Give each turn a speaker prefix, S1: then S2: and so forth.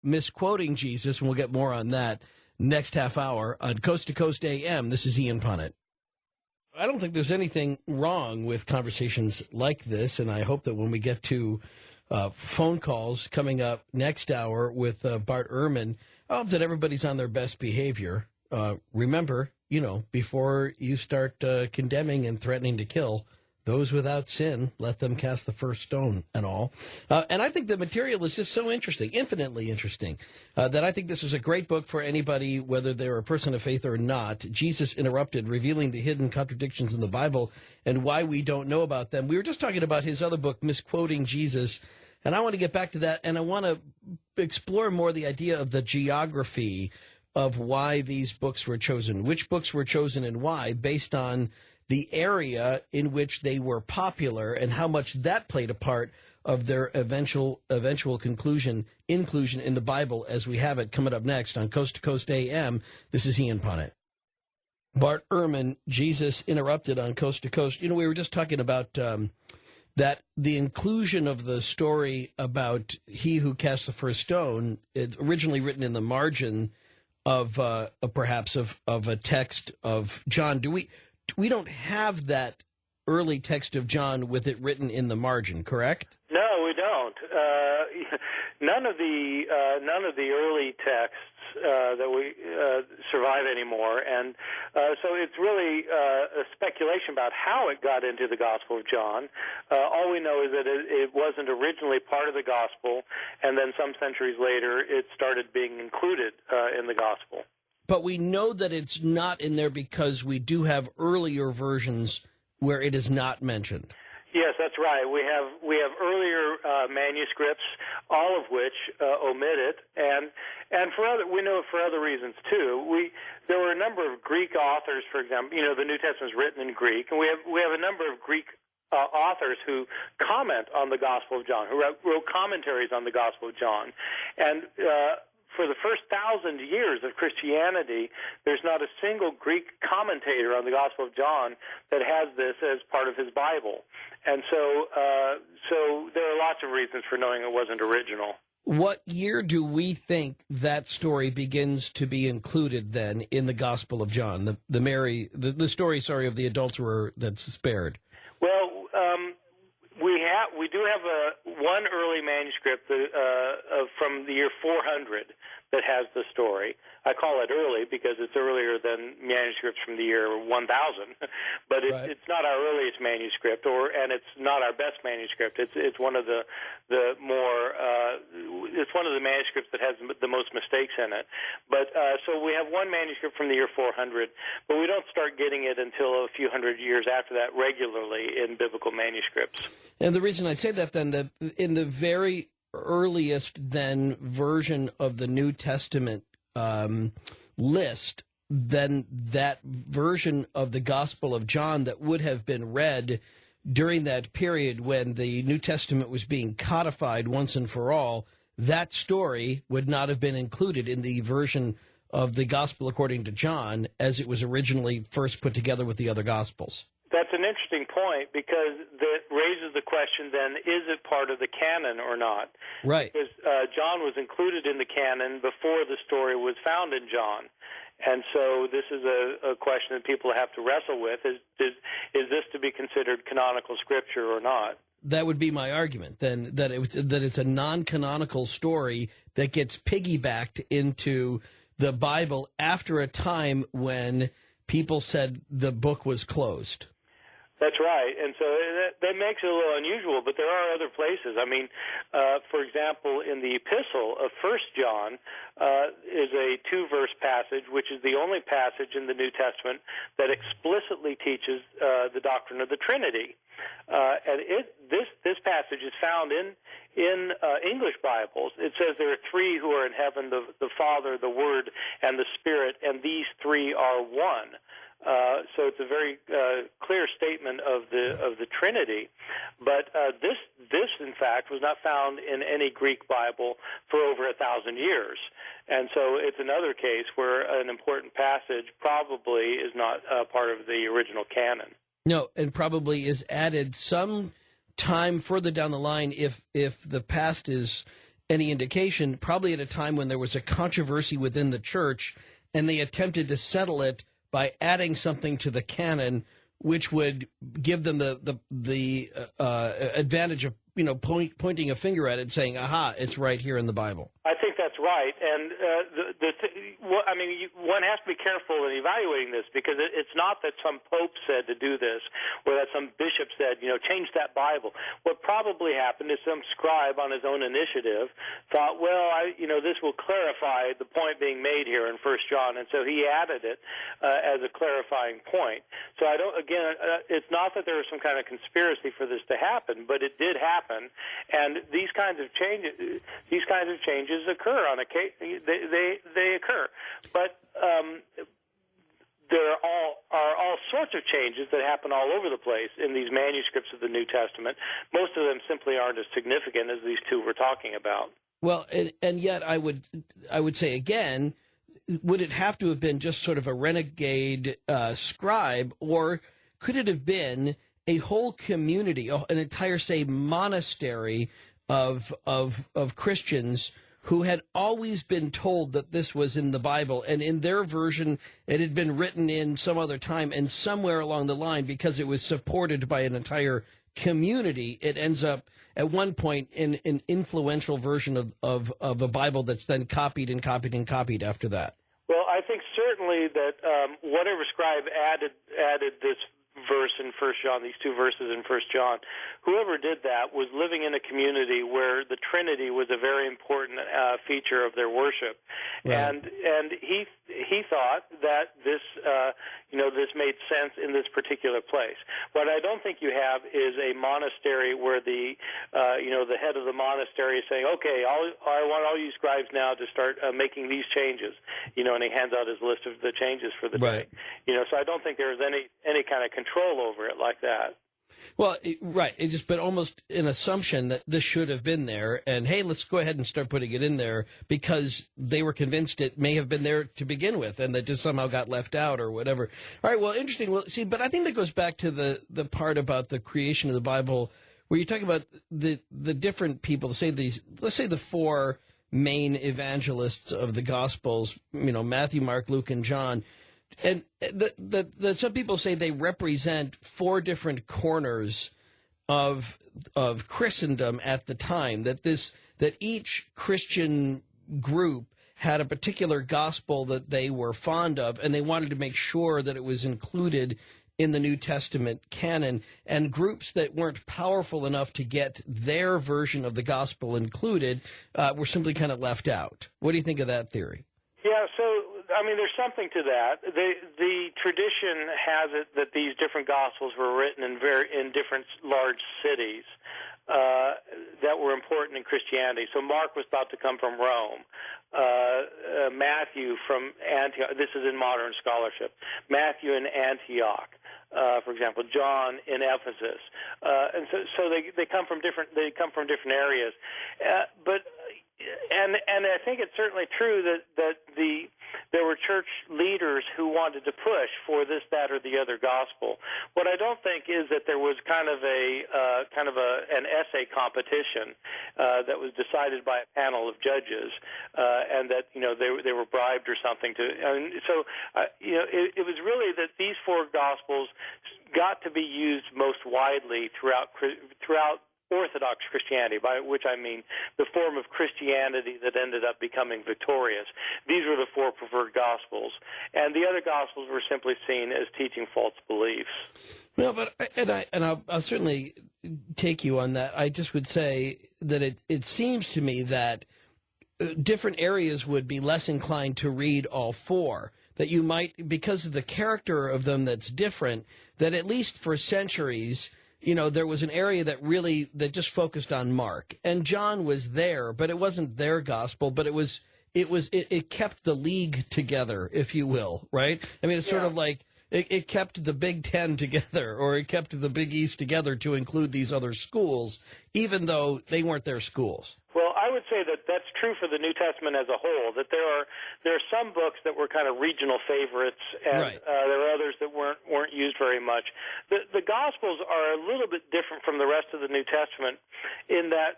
S1: misquoting Jesus, and we'll get more on that next half hour on Coast to Coast AM. This is Ian Punnet. I don't think there's anything wrong with conversations like this, and I hope that when we get to phone calls coming up next hour with Bart Ehrman, I hope that everybody's on their best behavior. Remember, before you start condemning and threatening to kill those without sin, let them cast the first stone and all. And I think the material is just so interesting, infinitely interesting, that I think this is a great book for anybody, whether they're a person of faith or not. Jesus Interrupted, Revealing the Hidden Contradictions in the Bible and Why We Don't Know About Them. We were just talking about his other book, Misquoting Jesus, and I want to get back to that, and I want to explore more the idea of the geography of why these books were chosen, which books were chosen and why, based on the area in which they were popular and how much that played a part of their eventual inclusion in the Bible as we have it. Coming up next on Coast to Coast AM, this is Ian Punnet. Bart Ehrman, Jesus Interrupted on Coast to Coast. We were just talking about that the inclusion of the story about he who cast the first stone, it's originally written in the margin of perhaps of a text of John. We don't have that early text of John with it written in the margin, correct?
S2: No, we don't. None of the early texts that we survive anymore, and so it's really a speculation about how it got into the Gospel of John. All we know is that it wasn't originally part of the Gospel, and then some centuries later it started being included in the Gospel.
S1: But we know that it's not in there because we do have earlier versions where it is not mentioned.
S2: Yes, that's right. We have earlier manuscripts, all of which omit it, and we know for other reasons too. There were a number of Greek authors, for example. The New Testament is written in Greek, and we have a number of Greek authors who comment on the Gospel of John, who wrote commentaries on the Gospel of John, and for the first 1,000 years of Christianity, there's not a single Greek commentator on the Gospel of John that has this as part of his Bible. And so there are lots of reasons for knowing it wasn't original.
S1: What year do we think that story begins to be included then in the Gospel of John, the story of the adulterer that's spared?
S2: Well, we do have one early manuscript from the year 400 that has the story. I call it early because it's earlier than manuscripts from the year 1000, but it's not our earliest manuscript, and it's not our best manuscript. It's one of the more it's one of the manuscripts that has the most mistakes in it. But so we have one manuscript from the year 400, but we don't start getting it until a few hundred years after that regularly in biblical manuscripts.
S1: And the reason I say that then, in the very earliest then version of the New Testament list, then that version of the Gospel of John that would have been read during that period when the New Testament was being codified once and for all, that story would not have been included in the version of the Gospel according to John as it was originally first put together with the other Gospels.
S2: That's an interesting point because that raises the question then, is it part of the canon or not?
S1: Right.
S2: Because John was included in the canon before the story was found in John. And so this is a question that people have to wrestle with. Is this to be considered canonical scripture or not?
S1: That would be my argument, then, that it's a non-canonical story that gets piggybacked into the Bible after a time when people said the book was closed.
S2: That's right, and so that makes it a little unusual, but there are other places. I mean, for example, in the epistle of 1 John is a two-verse passage, which is the only passage in the New Testament that explicitly teaches the doctrine of the Trinity. And this passage is found in English Bibles. It says there are three who are in heaven, the Father, the Word, and the Spirit, and these three are one. So it's a very clear statement of the Trinity, but this in fact was not found in any Greek Bible for over 1,000 years, and so it's another case where an important passage probably is not part of the original canon.
S1: No, and probably is added some time further down the line if the past is any indication, probably at a time when there was a controversy within the church, and they attempted to settle it by adding something to the canon, which would give them the advantage of pointing a finger at it and saying, "Aha, it's right here in the Bible."
S2: I think that's right, and one has to be careful in evaluating this, because it's not that some pope said to do this, or that some bishop said, change that Bible. What probably happened is some scribe on his own initiative thought, well, this will clarify the point being made here in 1 John, and so he added it as a clarifying point. So it's not that there was some kind of conspiracy for this to happen, but it did happen, and these kinds of changes occur on occasion. They occur, but there are all sorts of changes that happen all over the place in these manuscripts of the New Testament. Most of them simply aren't as significant as these two we're talking about.
S1: Well, and yet I would say again, would it have to have been just sort of a renegade scribe, or could it have been a whole community, an entire, say, monastery of Christians who had always been told that this was in the Bible, and in their version it had been written in some other time, and somewhere along the line, because it was supported by an entire community, it ends up at one point in an influential version of a Bible that's then copied and copied and copied after that?
S2: Well, I think certainly that whatever scribe added this verse in 1 John, these two verses in 1 John, whoever did that was living in a community where the Trinity was a very important feature of their worship, right. and he thought that this this made sense in this particular place. What I don't think you have is a monastery where the head of the monastery is saying, okay, I want all you scribes now to start making these changes, and he hands out his list of the changes for the day. So I don't think there's any kind of control over it like that.
S1: Well, right. It's just been almost an assumption that this should have been there, and hey, let's go ahead and start putting it in there because they were convinced it may have been there to begin with, and that just somehow got left out or whatever. All right. Well, interesting. Well, see, but I think that goes back to the part about the creation of the Bible, where you talk about the different people. Let's say the four main evangelists of the Gospels. Matthew, Mark, Luke, and John. And some people say they represent four different corners of Christendom at the time. That each Christian group had a particular gospel that they were fond of, and they wanted to make sure that it was included in the New Testament canon. And groups that weren't powerful enough to get their version of the gospel included were simply kind of left out. What do you think of that theory?
S2: Yeah, so there's something to that. The tradition has it that these different Gospels were written in different large cities that were important in Christianity. So Mark was thought to come from Rome. Matthew from Antioch. This is in modern scholarship. Matthew in Antioch, for example. John in Ephesus, and so they come from different areas, but. And I think it's certainly true that there were church leaders who wanted to push for this, that, or the other gospel. What I don't think is that there was kind of an essay competition that was decided by a panel of judges, and that they were bribed or something to. And so it was really that these four gospels got to be used most widely throughout Orthodox Christianity, by which I mean the form of Christianity that ended up becoming victorious. These were the four preferred Gospels, and the other Gospels were simply seen as teaching false beliefs.
S1: No, but I'll certainly take you on that. I just would say that it seems to me that different areas would be less inclined to read all four. That you might, because of the character of them that's different, that at least for centuries, there was an area that just focused on Mark, and John was there, but it wasn't their gospel, but it kept the league together, if you will, right? It's sort of like it kept the Big Ten together, or it kept the Big East together to include these other schools, even though they weren't their schools.
S2: Well, I would say that that's true for the New Testament as a whole, that there are some books that were kind of regional favorites, and
S1: right.
S2: There are others that weren't used very much. The Gospels are a little bit different from the rest of the New Testament in that